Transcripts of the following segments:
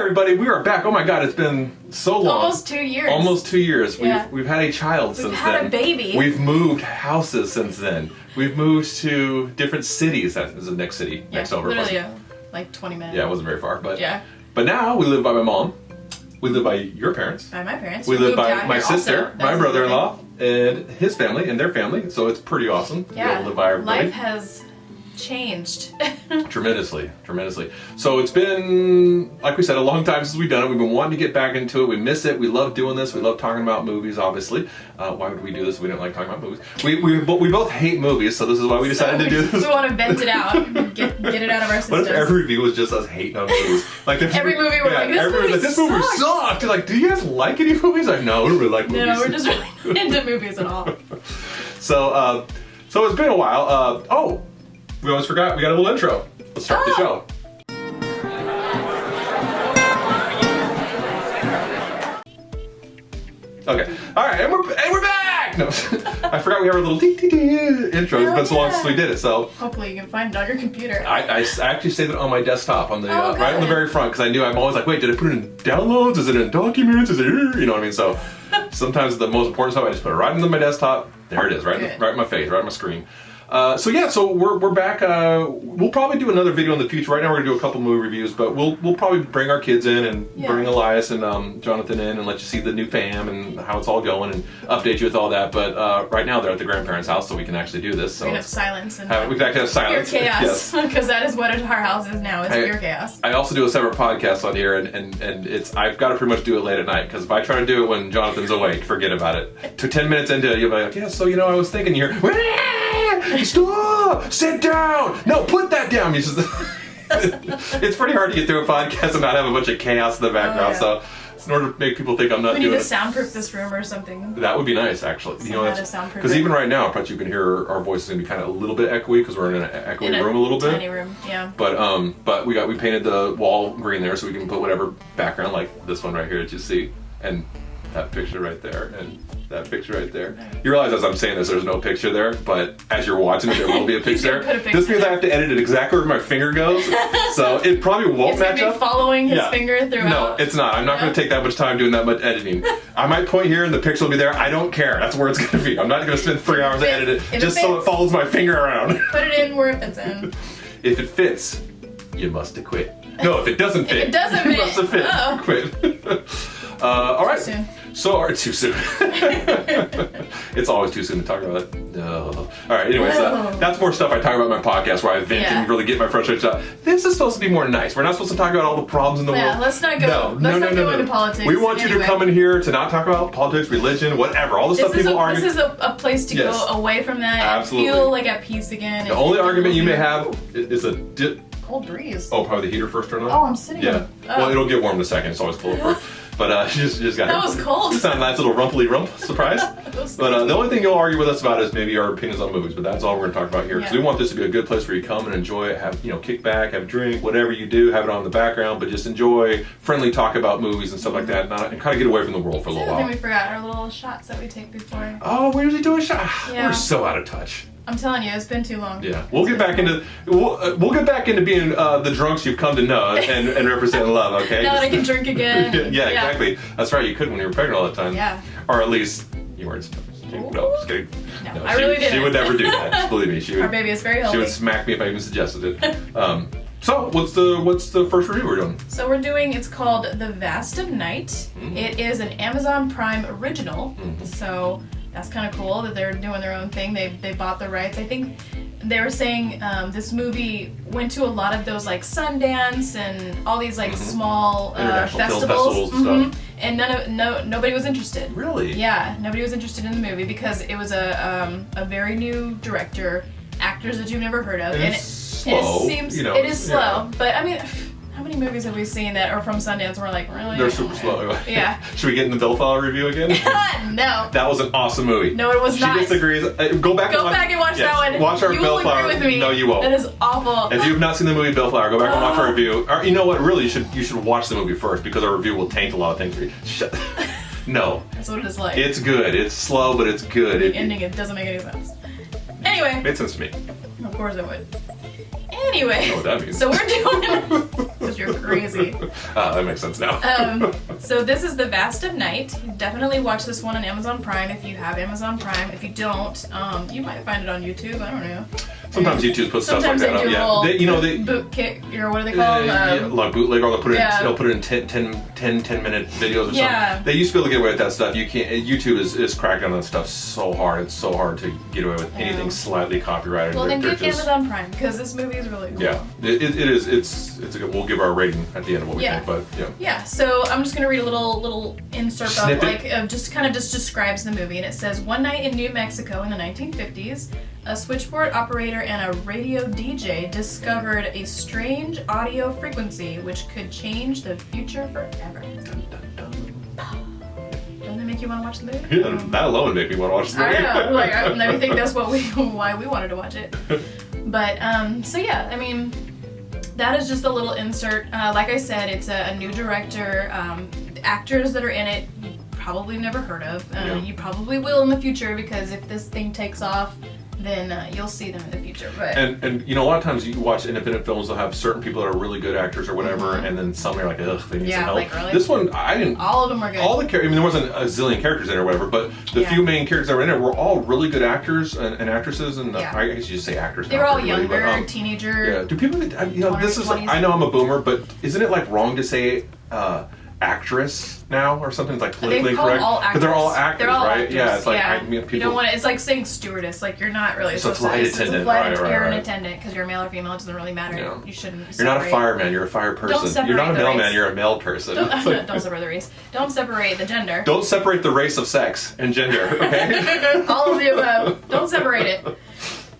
everybody, we are back. Oh my God, it's been so long. Almost 2 years. Almost 2 years. Yeah. We've had a child since then. We've had a baby. We've moved houses since then. We've moved to different cities. That is the next city, next over. Literally, like 20 minutes. Yeah, it wasn't very far, but yeah. But now we live by my mom. We live by your parents. By my parents. We live by my sister, my brother-in-law, and his family and their family. So it's pretty awesome. Yeah. To live by everybody. Life has changed. Tremendously. So it's been, like we said, a long time since we've done it. We've been wanting to get back into it. We miss it. We love doing this. We love talking about movies, obviously. Why would we do this if we didn't like talking about movies? We both hate movies, so this is why we decided to do this. We want to vent it out, get it out of our systems. What if every review was just us hating on movies? Like every movie we're like, this movie sucked. Like, do you guys like any movies? Like, no, we don't really like movies. No, we're just really not into movies at all. So it's been a while. We almost forgot. We got a little intro. Let's start the show. Okay. All right, and we're back. No, I forgot we have our little intro. It's been so long since we did it. So hopefully you can find it on your computer. I actually saved it on my desktop on the right on the very front because I knew I'm always like, wait, did I put it in downloads? Is it in documents? Is it you know what I mean? So sometimes the most important stuff I just put it right into my desktop. There it is, right in my face, right on my screen. So we're back. We'll probably do another video in the future. Right now we're gonna do a couple movie reviews, but we'll probably bring our kids in and bring Elias and Jonathan in and let you see the new fam and how it's all going and update you with all that. But right now they're at the grandparents' house, so we can actually do this. So we can have silence and we can actually have silence. Pure chaos, because that is what our house is now. It's pure chaos. I also do a separate podcast on here, and I've got to pretty much do it late at night because if I try to do it when Jonathan's awake, forget about it. To 10 minutes into it, you'll be like, yeah, so I was thinking here. Stop! Sit down! No, put that down! It's pretty hard to get through a podcast and not have a bunch of chaos in the background, so in order to make people think I'm not doing it. We need to soundproof this room or something. That would be nice, actually. Because even right now, I bet you can hear our voices going to be kind of a little bit echoey because we're in an echoey room a little bit. Tiny room, yeah. But we painted the wall green there so we can put whatever background, like this one right here that you see, and that picture right there, and that picture right there. You realize as I'm saying this, there's no picture there, but as you're watching it, there will be a picture. This means I have to edit it exactly where my finger goes, so it probably won't match up. It's following his finger throughout. No, it's not. I'm not going to take that much time doing that much editing. I might point here and the picture will be there. I don't care. That's where it's going to be. I'm not going to spend 3 hours to edit it just so it follows my finger around. Put it in where it fits in. If it fits, you must have quit. No, if it doesn't fit, you must have fit. Quit. All right. Too soon. Too soon. It's always too soon to talk about it. No. All right, anyways, that's more stuff I talk about in my podcast where I vent and really get my frustration out. This is supposed to be more nice. We're not supposed to talk about all the problems in the world. Yeah, let's not go into politics. We want you to come in here to not talk about politics, religion, whatever. All the stuff people argue. This is a place to go away from that and feel like at peace again. The only argument you may have is a cold breeze. Oh, probably the heater first turned on? Oh, I'm sitting on. Well, it'll get warm in a second. It's always cold first. But you just got that was cold. It's not a nice little rumply rump surprise. But the only thing you'll argue with us about is maybe our opinions on movies. But that's all we're going to talk about here because we want this to be a good place where you come and enjoy it, have kick back, have a drink, whatever you do, have it on in the background, but just enjoy friendly talk about movies and stuff like that, and kind of get away from the world for a little while. I think we forgot our little shots that we take before. Oh, we're usually doing shots. Yeah. We're so out of touch. I'm telling you, it's been too long. Yeah, we'll get back into being the drunks you've come to know and represent and love. Okay. Now that I can drink again. Yeah, exactly. That's right. You couldn't when you were pregnant all the time. Yeah. Or at least you weren't supposed to. No, just kidding. No, I really didn't. She would never do that. Just believe me. She would. Our baby is very healthy. She would smack me if I even suggested it. So what's the first review we're doing? So it's called The Vast of Night. Mm-hmm. It is an Amazon Prime original. Mm-hmm. So that's kind of cool that they're doing their own thing. They bought the rights. I think they were saying this movie went to a lot of those like Sundance and all these like small festivals. Stuff. And nobody was interested. Really? Yeah, nobody was interested in the movie because it was a very new director, actors that you've never heard of, and it's slow. It is slow. But I mean, how many movies have we seen that are from Sundance and we're like, really? They're super slow. Yeah. Should we get in the Billflower review again? No. That was an awesome movie. No, it was not. She disagrees. Go back and watch that one. Watch our you Billflower. Will agree with me. No, you won't. That is awful. If you have not seen the movie Billflower, go back and watch our review. Or, you know what? Really, you should watch the movie first because our review will taint a lot of things for you. Shut. No. That's what it is like. It's good. It's slow, but it's good. The ending, it doesn't make any sense. Anyway. Made sense to me. Of course it would. Anyway. I know what that means. So we're doing because you're crazy. That makes sense now. So this is The Vast of Night. Definitely watch this one on Amazon Prime if you have Amazon Prime. If you don't, you might find it on YouTube. I don't know. Sometimes YouTube puts stuff like that up. Yeah, boot kick, or what do they call them? Like bootleg, or they'll put it in 10-minute videos or something. They used to be able to get away with that stuff. You can't. YouTube is cracking on that stuff so hard. It's so hard to get away with anything slightly copyrighted. Well, then get Amazon Prime because this movie is really cool. Yeah, it is. It's a good. We'll give our rating at the end of what we think. But yeah. Yeah. So I'm just gonna read a little insert of just describes the movie, and it says, one night in New Mexico in the 1950s. A switchboard operator and a radio DJ discovered a strange audio frequency which could change the future forever. Dun, dun, dun. Doesn't that make you want to watch the movie? Yeah, that alone would make me want to watch the movie. I know. I think that's why we wanted to watch it. But so yeah, I mean, that is just a little insert. Like I said, it's a new director. Actors that are in it, you probably never heard of. You probably will in the future because if this thing takes off, then you'll see them in the future. But and a lot of times you watch independent films, they'll have certain people that are really good actors or whatever, and then some are like, ugh, they need some help. Like, really? This one, I didn't. All of them were good. All the characters. I mean, there wasn't a zillion characters in it or whatever, but the few main characters that were in it were all really good actors and actresses, and I guess you just say actors. They were all younger, teenager. Yeah. Do people? This is. 20s. I know I'm a boomer, but isn't it like wrong to say? Actress now or something like politically correct because they're all actors, right? Actors. Yeah, it's like people. You don't want it's like saying stewardess. Like you're not really. It's a flight attendant. You're an attendant because you're male or female. It doesn't really matter. Yeah. You shouldn't. You're not a fireman. You're a fire person. You're not a mailman. You're a mail person. Don't separate the race. Don't separate the gender. Don't separate the race of sex and gender. Okay. All of the above. Don't separate it.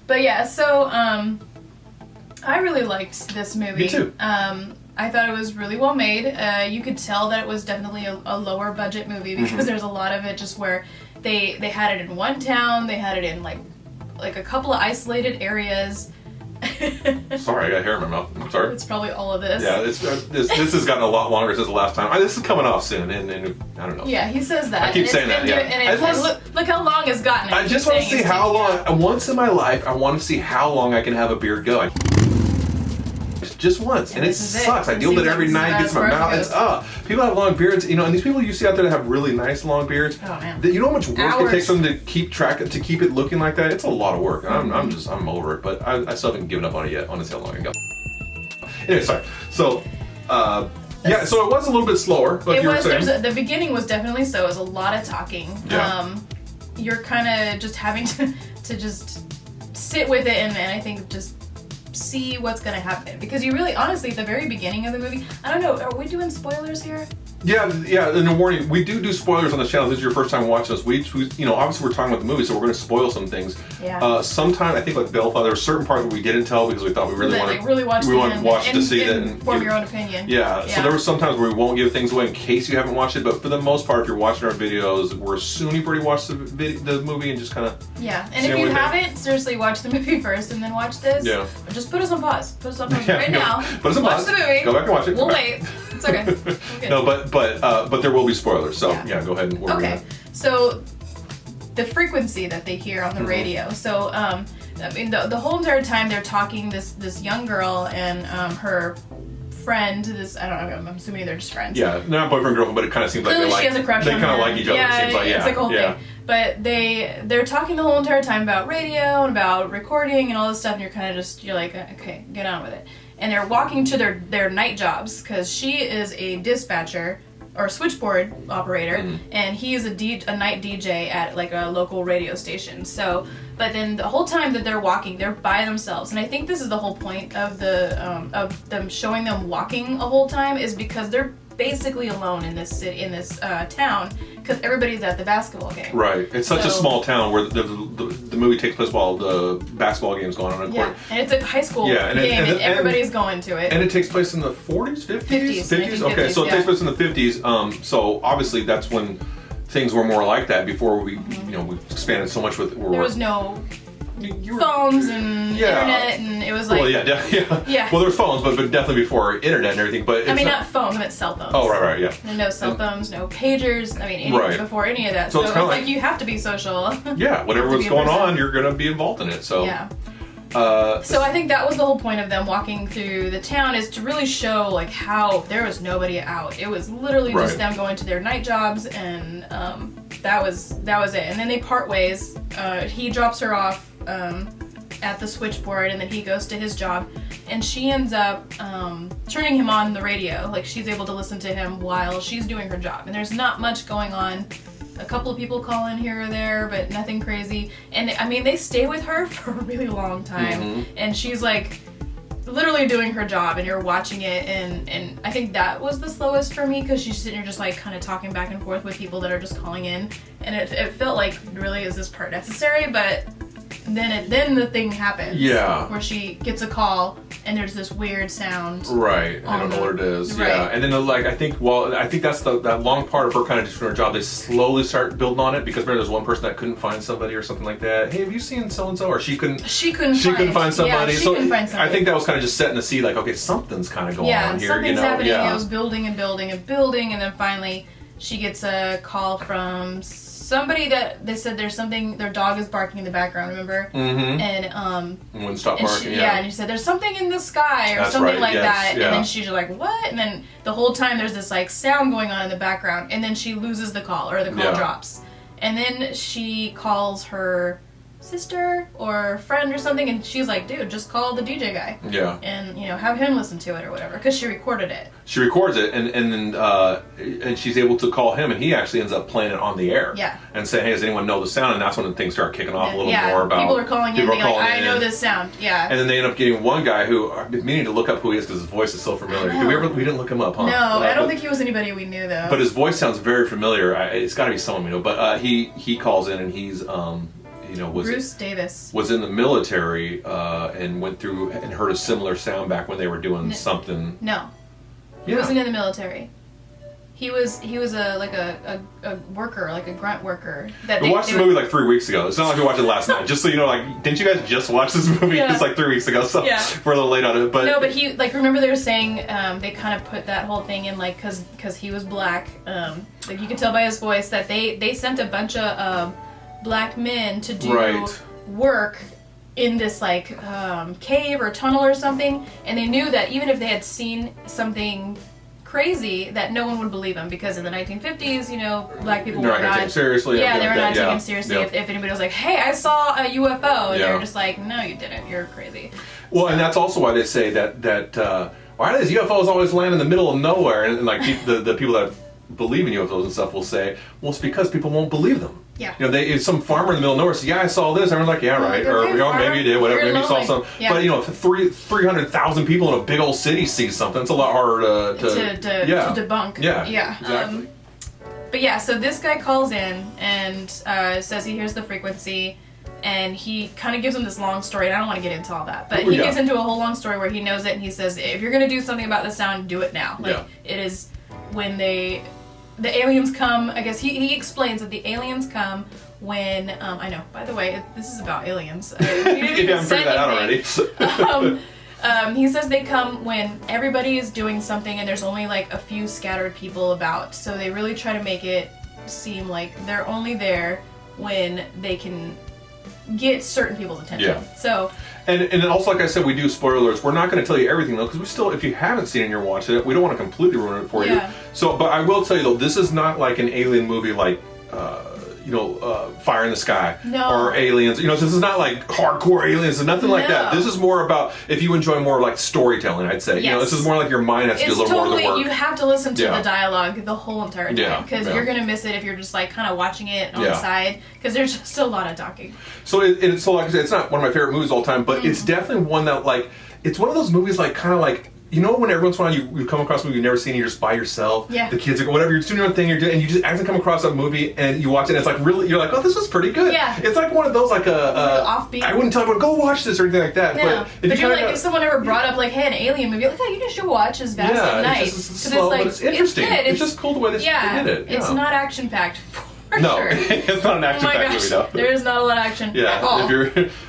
But yeah, so I really liked this movie. Me too. I thought it was really well made. You could tell that it was definitely a lower budget movie because there's a lot of it just where they had it in one town, they had it in like a couple of isolated areas. Sorry, I got hair in my mouth. I'm sorry. It's probably all of this. Yeah, this has gotten a lot longer since the last time. This is coming off soon, and I don't know. Yeah, he says that. I keep saying that. Yeah. And look how long it's gotten. I just want to see how long. Once in my life, I want to see how long I can have a beard go. Just once, and it sucks. I deal with it every night. It gets my mouth. It's people have long beards, and these people you see out there that have really nice long beards. Oh man! You know how much work it takes them to keep it looking like that. It's a lot of work. I'm over it, but I still haven't given up on it yet. On how long ago. Anyway, sorry. So, so it was a little bit slower. Like you were saying. The beginning was definitely so. It was a lot of talking. Yeah. You're kind of just having to just sit with it, and I think just see what's gonna happen because you really honestly at the very beginning of the movie, I don't know, are we doing spoilers here? Yeah, and a warning, we do spoilers on the channel. If this is your first time watching us. We obviously we're talking about the movie, so we're going to spoil some things. Yeah. Sometimes I think like Bellflower, there were certain parts that we didn't tell because we thought we really wanted to watch to see that and form your own opinion. Yeah. So there were some times where we won't give things away in case you haven't watched it, but for the most part, if you're watching our videos, we're assuming you've already watched the movie and just kind of And if you haven't, seriously watch the movie first and then watch this. Yeah. Or just put us on pause. Put us on pause right now. Put us on pause. Watch the movie. Go back and watch it. We'll wait. It's okay. No, but there will be spoilers. So go ahead and okay. So the frequency that they hear on the radio. So I mean the whole entire time they're talking, this young girl and her friend. I don't know. I'm assuming they're just friends. Yeah, not boyfriend girlfriend, but it kind of seems clearly like she has a crush on her. They kind of like each other. Yeah, it seems like it's like a whole thing. But they're talking the whole entire time about radio and about recording and all this stuff, and you're kind of you're like, okay, get on with it. And they're walking to their night jobs because she is a dispatcher or switchboard operator, and he is a night DJ at like a local radio station. So, but then the whole time that they're walking, they're by themselves, and I think this is the whole point of of them showing them walking a whole time is because they're basically alone in this town because everybody's at the basketball game. Right. It's such a small town where the movie takes place while the basketball game's going on. Yeah, and it's a high school game, and everybody's going to it. And it takes place in the 40s, 50s? 50s? Okay, so it takes place in the 50s. So obviously that's when things were more like that before we expanded so much with. There was no phones and internet, and it was like. Well, yeah. Well, there were phones, but definitely before internet and everything. But I mean, not phones, but cell phones. Oh, right, yeah. And no cell phones, no pagers. I mean, before any of that. So it's like you have to be social. Yeah, whatever was going on, you're gonna be involved in it. So yeah. So I think that was the whole point of them walking through the town, is to really show like how there was nobody out. It was literally just them going to their night jobs, and that was it. And then they part ways. He drops her off at the switchboard, and then he goes to his job, and she ends up turning him on the radio. Like, she's able to listen to him while she's doing her job, and there's not much going on. A couple of people call in here or there, but nothing crazy. And I mean, they stay with her for a really long time, and she's like literally doing her job, and you're watching it, and I think that was the slowest for me, because she's sitting here just like kind of talking back and forth with people that are just calling in, and it felt like, really, is this part necessary? But then the thing happens, where she gets a call and there's this weird sound. Right, I don't know what it is. Right. Yeah, and then I think that's that long part of her kind of just doing her job. They slowly start building on it, because remember, there's one person that couldn't find somebody or something like that. Hey, have you seen so and so? Or she couldn't find somebody. Yeah, so couldn't find somebody. I think that was kind of just setting the seed, like, okay, something's kind of going on here. Something's happening. It was building and building and building, and then finally she gets a call from somebody that they said there's something, their dog is barking in the background, remember? And wouldn't stop barking. And she said there's something in the sky or something like that. And then she's like, what? And then the whole time there's this like sound going on in the background, and then she loses the call, or the call drops. And then she calls her sister or friend or something, and she's like, dude, just call the DJ guy. Yeah. And, have him listen to it or whatever, because she recorded it. She records it, and then she's able to call him, and he actually ends up playing it on the air. Yeah. And say, hey, does anyone know the sound? And that's when things start kicking off a little more about... people are calling in, being like, I know this sound. Yeah. And then they end up getting one guy who, I've been meaning to look up who he is, because his voice is so familiar. We didn't look him up, huh? No, I don't think he was anybody we knew, though. But his voice sounds very familiar. It's got to be someone we know. But he calls in, and he's... Bruce Davis was in the military and went through and heard a similar sound back when they were doing something. No, he wasn't in the military. He was a worker, like a grunt worker. We watched the movie like 3 weeks ago. It's not like we watched it last night. Just so you know, like, didn't you guys just watch this movie? It's like 3 weeks ago, so we're a little late on it. But no, but he, like, remember they were saying they kind of put that whole thing in, like, because he was black. Like, you could tell by his voice that they sent a bunch of black men to do work in this like cave or tunnel or something, and they knew that even if they had seen something crazy, that no one would believe them, because in the 1950s, black people were not taken seriously. Yeah, they were not taken seriously. If anybody was like, hey, I saw a UFO, and they're just like, no, you didn't, you're crazy. Well, and that's also why they say that why do these UFOs always land in the middle of nowhere, and like the people that believe in UFOs and stuff will say, well, it's because people won't believe them. Yeah. If some farmer in the middle of nowhere says, yeah, I saw this, everyone's like, yeah, right. Or, maybe you did, whatever, maybe you saw something. Yeah. But, if 300,000 people in a big old city see something, it's a lot harder to debunk. Yeah, exactly. But yeah, so this guy calls in and says he hears the frequency, and he kind of gives him this long story, and I don't want to get into all that, but he gets into a whole long story where he knows it, and he says, if you're going to do something about the sound, do it now. Like, it is when the aliens come. I guess he explains that the aliens come when I know, by the way, this is about aliens. If you haven't figured that out already. He says they come when everybody is doing something and there's only like a few scattered people about, so they really try to make it seem like they're only there when they can get certain people's attention. So and also, like I said, we do spoilers. We're not going to tell you everything, though, because we still, if you haven't seen it and you're watching it, we don't want to completely ruin it for you. So, but I will tell you, though, this is not like an alien movie like, Fire in the Sky or Aliens. This is not like hardcore aliens and nothing like that. This is more about, if you enjoy more like storytelling, I'd say. This is more like your mind has to do a little more of the work. You have to listen to the dialogue the whole entire time, because you're going to miss it if you're just like kind of watching it on the side, because there's just a lot of talking. So, so like I said, it's not one of my favorite movies all time, but it's definitely one that, like, it's one of those movies like kind of like, when every once in a while you come across a movie you've never seen, and you're just by yourself, the kids are whatever, you're doing your own thing, you're doing, and you just accidentally come across a movie and you watch it, and it's like, really, you're like, oh, this was pretty good. Yeah. It's like one of those, like offbeat. I wouldn't tell everyone, go watch this or anything like that. No. But you're like, if someone ever brought up like, hey, an alien movie, like, you just should watch is Vast at Night. It's slow, but it's interesting. It's just cool the way they did it. It's not action packed. No, it's not an action-packed movie, though. There is not a lot of action at all.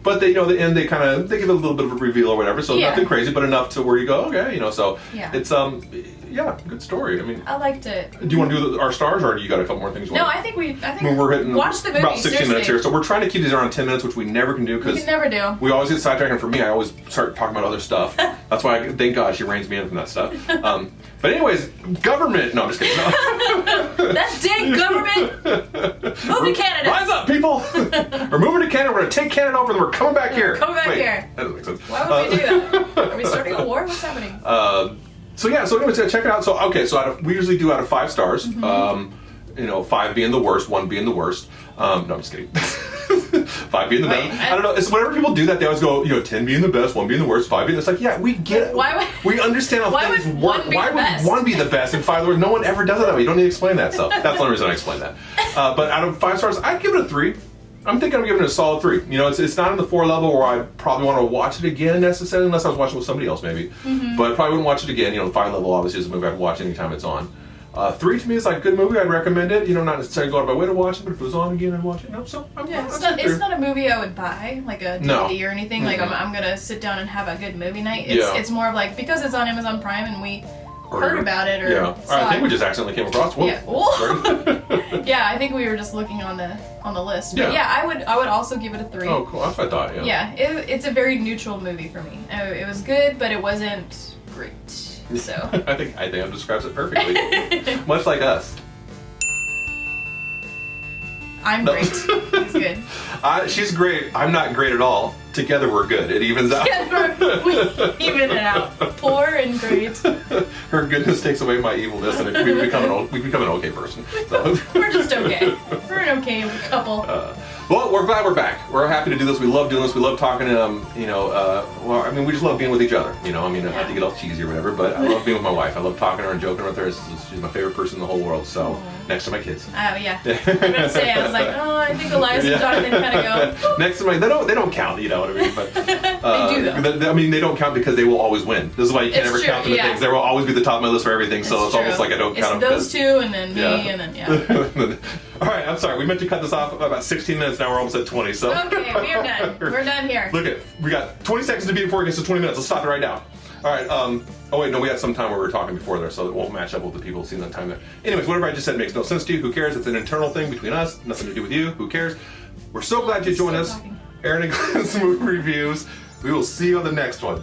But they, at the end, they give it a little bit of a reveal or whatever, so nothing crazy, but enough to where you go, okay, so it's yeah, good story. I mean, I liked it. do you want to do our stars, or do you got a couple more things? No, I think we're hitting watch the movie. About 16 seriously. minutes here, so we're trying to keep these around 10 minutes, which we never can do We because can never do. we always get sidetracked. And for me, I always start talking about other stuff. That's why thank God she reins me in from that stuff. But anyways, government. No, I'm just kidding. No. That dang government. Move to Canada. Rise up, people! We're moving to Canada. We're going to take Canada over, and we're coming back here. Coming back Wait, here. That doesn't make sense. Why would we do that? Are we starting a war? What's happening? So anyways, check it out. So we usually do out of 5 stars. You know, 5 being the worst, 1 being the worst. No, I'm just kidding. 5 being the best. I don't know. It's whenever people do that, they always go, 10 being the best, 1 being the worst, 5 being. It's like, yeah, we get it. We understand how things work. Why would 1 be the best and 5 the worst? No one ever does it that way. You don't need to explain that. So that's the only reason I explain that. But out of 5 stars, I'd give it a 3. I'm thinking I'm giving it a solid 3. You know, it's not in the 4 level where I probably want to watch it again necessarily, unless I was watching with somebody else maybe. But I probably wouldn't watch it again. You know, the 5 level obviously is a movie I'd watch anytime it's on. 3 to me is like a good movie. I'd recommend it. You know, not necessarily go out of my way to watch it, but if it was on again, I'd watch it. No, so it's not a movie I would buy, like a DVD or anything. Like I'm gonna sit down and have a good movie night. It's more of like, because it's on Amazon Prime and we heard about it, or I think we just accidentally came across. Whoa. Yeah. Yeah, I think we were just looking on the list. But I would also give it a 3. Oh, cool. That's what I thought. Yeah. Yeah, it's a very neutral movie for me. It was good, but it wasn't great. So I think that describes it perfectly. Much like us. I'm great. He's good. She's great. I'm not great at all. Together we're good. It evens out. Together we even it out. Poor and great. Her goodness takes away my evilness, and we become an okay person. So. We're just okay. We're an okay couple. Well, we're glad we're back. We're happy to do this. We love doing this. We love talking to we just love being with each other. You know, I mean, not to get all cheesy or whatever, but I love being with my wife. I love talking to her and joking with her. She's my favorite person in the whole world. So, next to my kids. Oh, yeah. I'm gonna say, I was like, I think Elias and Jonathan kind of go. Next to my, they don't count. You know what I mean? But they do though. I mean, they don't count because they will always win. This is why you can't ever count them in things. They will always be the top of my list for everything. So it's almost like I don't count them. Those 2 and then me and then All right, I'm sorry. We meant to cut this off about 16 minutes. Now we're almost at 20. So okay, we are done. We're done here. Look we got 20 seconds to beat before it gets to 20 minutes. Let's stop it right now. All right. Oh wait, no, we had some time where we were talking before there, so it won't match up with the people seeing that time there. Anyways, whatever I just said makes no sense to you. Who cares? It's an internal thing between us. Nothing to do with you. Who cares? We're so glad you joined us. Erin and Glenn's movie reviews. We will see you on the next one.